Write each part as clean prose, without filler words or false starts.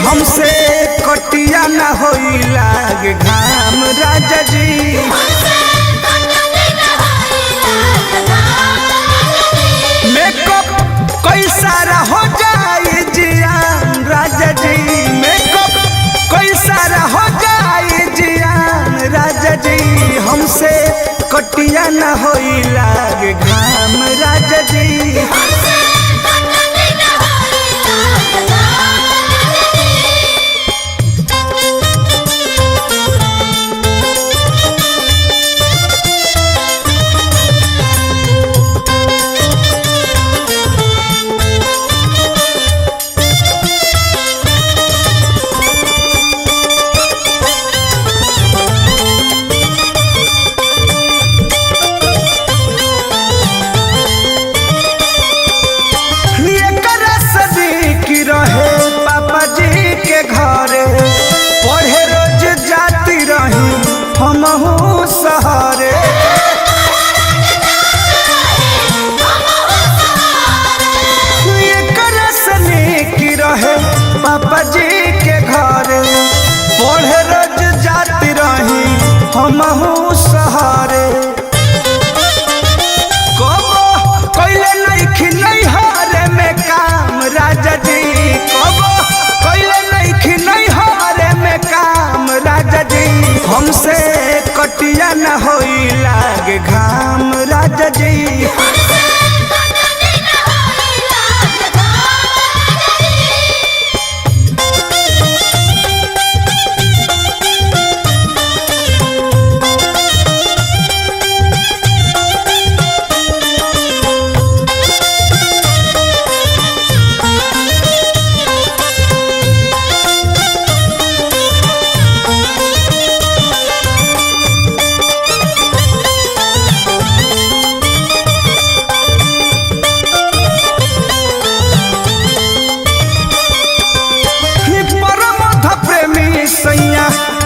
हमसे कटिया न होई लागे घाम राजा जी। मेकअप कई सारा हो जाए जियान राजा जी, मेकअप कई सारा हो जाए जियान राजा जी। हमसे कटिया न होई लागे घाम राजा जी। पढ़े रोज जाती रही हमहू सहरे, की रहे पापा जी के घरे। पढ़े रोज जाती रही हमहू सहरे। कबो कैले नहीं हारे में काम राजा जी, कबो कैले नहीं हारे में काम राजा जी। हमसे कटिया न होई लागे घाम राजा जी।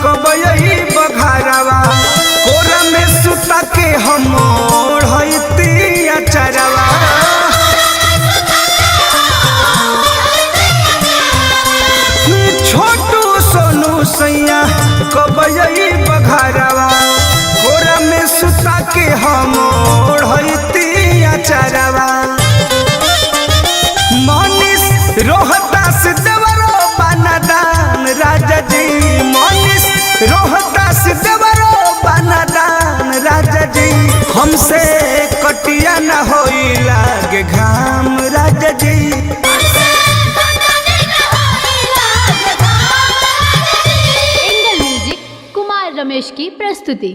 कब यही बघारवा कोरा में सुता के हम ओढ़ती अचरवा। छोटू सोनू सैया कब यही बघारवा कोरा में सुता के हम ओढ़ती अचरवा। मनीष रोहतास देवरो बनादान राजा जी, मनीष रोहतास देवरो बनादान राजा जी। हमसे कटिया न होई लागे घाम राजा जी। एंगल म्यूजिक कुमार रमेश की प्रस्तुति।